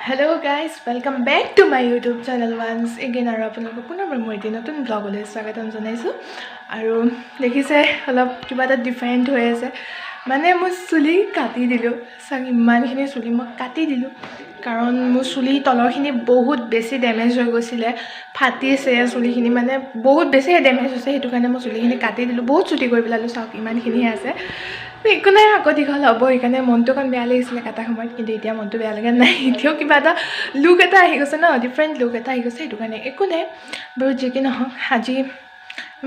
Hello guys, welcome back to my YouTube channel once again. আৰু আপোনালোকক পুনৰ মই এটি নতুন ব্লগলৈ স্বাগতম জনাইছো আৰু দেখিছে অলপ কিবা এটা ডিফাৰেন্ট হৈ আছে মানে মই চুলি কাটি দিলো সব ইমানখিনি চুলি মই কাটি দিলো কাৰণ মোৰ চুলি তলৰখিনি বহুত বেছি ড্যামেজ হৈ গৈছিলে ফাটিছে চুলিখিনি মানে বহুত বেছি ড্যামেজ হৈছে হেতু কাৰণে মই চুলিখিনি কাটি দিলো বহুত চুটি কৰি পেলালো সব ইমানখিনি আছে একো নাই আকৌ দীঘল হ'ব এইকাৰণে মনটো অকণ বেয়া লাগিছিলে কাটা সময়ত কিন্তু এতিয়া মনটো বেয়া লগা নাই এতিয়াও কিবা এটা লুক এটা আহি গৈছে ন ডিফাৰেন্ট লুক এটা আহি গৈছে সেইটো কাৰণে একো নাই বাৰু যি কি নহওক আজি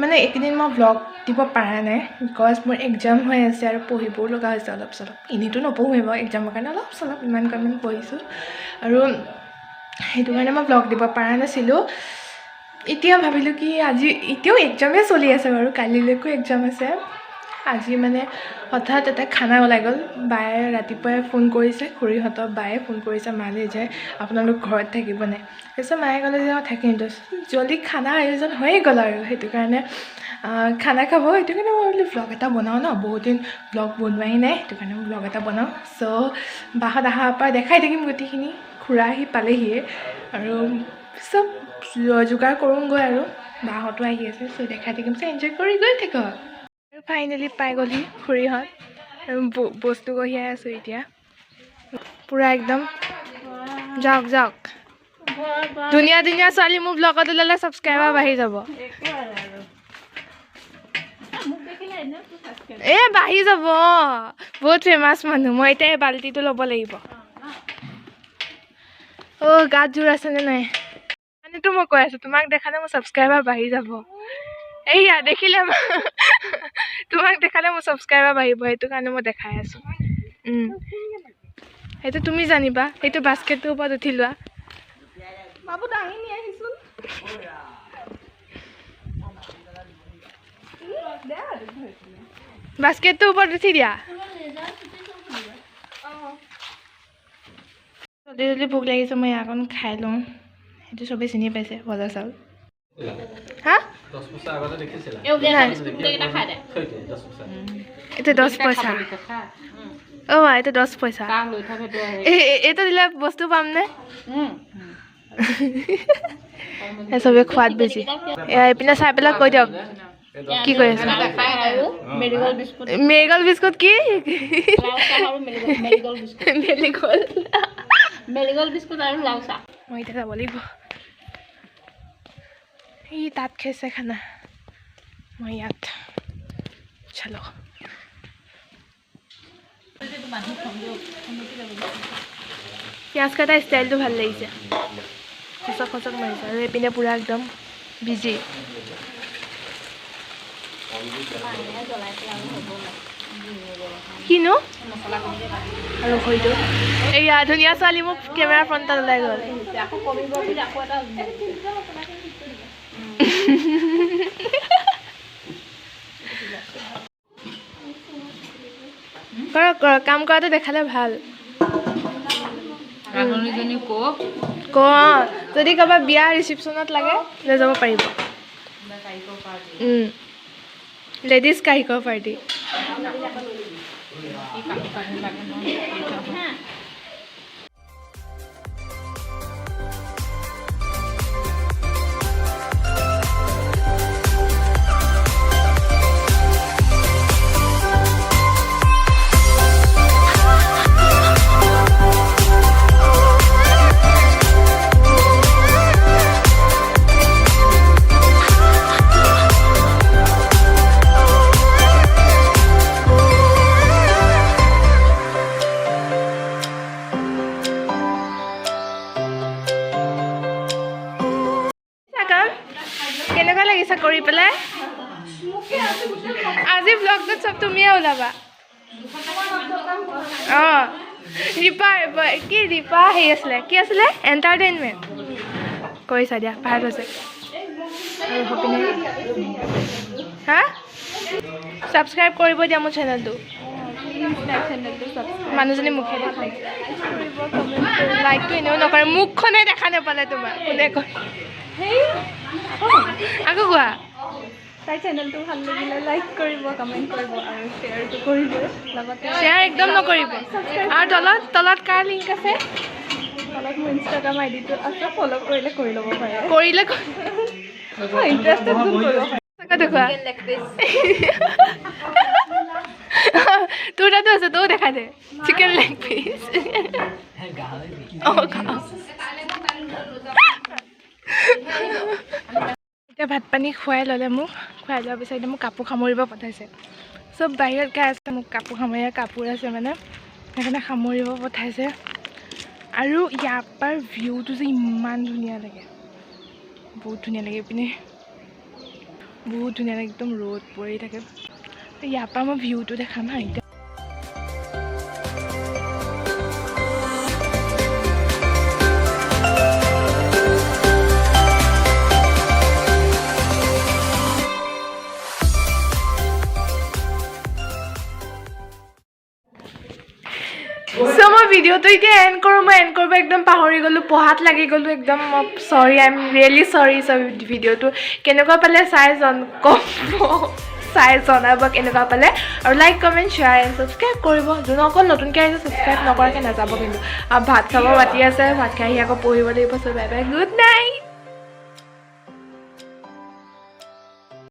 মানে একদিন মই ব্লগ দিব পৰা নাই বিকজ মোৰ এক্সাম হৈ আছে আৰু পঢ়িবও লগা হৈছে অলপ চলপ এনেতো নপঢ়োঁ বাৰু এক্সামৰ কাৰণে অলপ চলপ ইমান পঢ়িছোঁ আৰু সেইটো কাৰণে মই ব্লগ দিব পৰা নাছিলোঁ এতিয়া ভাবিলোঁ কি আজি এতিয়াও এক্সামে চলি আছে বাৰু কালিলৈকো এক্সাম আছে আজি মানে হঠাৎ এটা খানা ওলাই গ'ল বায়ে ৰাতিপুৱাই ফোন কৰিছে খুৰীহঁতৰ বায়ে ফোন কৰিছে মালে যে আপোনালোক ঘৰত থাকিব নাই তাৰপিছত মায়ে ক'লে যে থাকিম জলদি খানা আয়োজন হৈয়ে গ'ল আৰু সেইটো কাৰণে খানা খাব সেইটো কাৰণে মই বোলো ব্লগ এটা বনাওঁ ন বহুত দিন ব্লগ বনোৱাই নাই সেইটো কাৰণে মই ব্লগ এটা বনাওঁ চ' বাহঁত অহাৰ পৰা দেখাই থাকিম গোটেইখিনি খুৰা আহি পালেহিয়ে আৰু চব যোগাৰ কৰোঁগৈ আৰু বাহঁতো আহি আছে চ' দেখাই থাকিম চ' এনজয় কৰি গৈ থাকক ফাইনেলি পাই গ'লি খুৰীহঁত আৰু বস্তু কঢ়িয়াই আছোঁ এতিয়া পুৰা একদম যাওক যাওক ধুনীয়া ধুনীয়া ছোৱালী মোৰ ব্লগত ওলালে ছাবস্ক্ৰাইবাৰ বাঢ়ি যাব বাঢ়ি যাব বহুত ফেমাছ মানুহ মই এতিয়া এই বাল্টিটো ল'ব লাগিব গাত জোৰ আছেনে নাই মানেতো মই কৈ আছোঁ তোমাক দেখালে মোৰ ছাবস্ক্ৰাইবাৰ বাঢ়ি যাব এইয়া দেখিলে তোমাক দেখালে মোৰ ছাবস্ক্ৰাইবাৰ বাঢ়িব সেইটো কাৰণে মই দেখাই আছোঁ সেইটো তুমি জানিবা সেইটো বাস্কেটটোৰ ওপৰত উঠি লোৱা বাবু দাঙি নি আহিছোন বাস্কেটটোৰ ওপৰত উঠি দিয়া জলদি জলদি ভোক লাগিছে মই অকণ খাই লওঁ সেইটো চবেই চিনি পাইছে ভজা চাউল হা 10 পইচা আগতে দেখিছিলা এটা 10 পইচা এটা 10 পইচা এটা দিলে বস্তু পাম নে চবে খোৱাত বেছি এইপিনে চাই পেলাই কৈ দিয়ক কি কৈ আছে মেৰিগল বিস্কুট কি মেৰিগল বিস্কুট আৰু লাউ চাহ মই এতিয়া যাব লাগিব এই তাত খাইছে খানা মই ইয়াত চলো পিঁয়াজ কাটা ষ্টাইলটো ভাল লাগিছে খচক খচক মাৰিছে আৰু এইপিনে পুৰা একদম বিজি কিনো আৰু হয়তো এইয়া ধুনীয়া ছোৱালী মোক কেমেৰা ফ্ৰণ্টত ওলাই গ'ল কৰক কাম কৰাটো দেখালে ভাল যদি কাৰোবাৰ বিয়া ৰিচিপশ্যনত লাগে লৈ যাব পাৰিব লেডিজ কাহিকৰ পাৰ্টি কেনেকুৱা লাগিছে কৰি পেলাই আজি ব্লগটোত চব তুমিয়ে ওলাবা ৰিপা কি ৰিপা হেৰি আছিলে কি আছিলে এণ্টাৰটেইনমেণ্ট কৰিছা দিয়া ভাল হৈছে আৰু সপিনে হা ছাবস্ক্ৰাইব কৰিব দিয়া মোৰ চেনেলটো মানুহজনী মুখে দেখাই লাইকটো এনেও নকৰে মুখখনে দেখা নাপালে তোমাৰ কোনে কয় আকৌ কোৱা তাই চেনেলটো ভাল লাগিলে লাইক কৰিব কমেণ্ট কৰিব আৰু শ্বেয়াৰটো কৰিব লগতে শ্বেয়াৰ একদম নকৰিব আৰু তলত কাৰ লিংক আছে তলত মোৰ ইনষ্টাগ্ৰাম আইডিটো আছে ফ'ল' কৰিলে কৰি ল'ব পাৰে কৰিলে ইণ্টাৰেষ্টেড যোন কৰিব পাৰে দেখুৱা তোৰ তাতো আছে তইও দেখাই দে চিকেন লেগ পিচ এতিয়া ভাত পানী খুৱাই ল'লে মোক খুৱাই লোৱাৰ পিছত এতিয়া মোক কাপোৰ সামৰিব পঠাইছে চব বাহিৰত গাই আছে মোক কাপোৰ সামৰি কাপোৰ আছে মানে সেইকাৰণে সামৰিব পঠাইছে আৰু ইয়াৰ পৰা ভিউটো যে ইমান ধুনীয়া লাগে বহুত ধুনীয়া লাগে ইপিনে বহুত ধুনীয়া লাগে একদম ৰ'দ পৰি থাকে ইয়াৰ পৰা মই ভিউটো দেখাম হা এতিয়া সো মই ভিডিঅ'টো এতিয়া এণ্ড কৰোঁ মই এণ্ড কৰিব একদম পাহৰি গ'লোঁ পঢ়াত লাগি গ'লোঁ একদম চৰি আই এম ৰিয়েলি চৰি ভিডিঅ'টো কেনেকুৱা পালে চাই জনাব কেনেকুৱা পালে আৰু like comment share and subscribe কৰিব যোন অকল নতুনকৈ আহিছে ছাবস্ক্ৰাইব নকৰাকৈ নাযাব কিন্তু আৰু ভাত খাব মাতি আছে ভাত খাই আহি আকৌ পঢ়িব লাগিব চ' বাই বাই গুড নাইট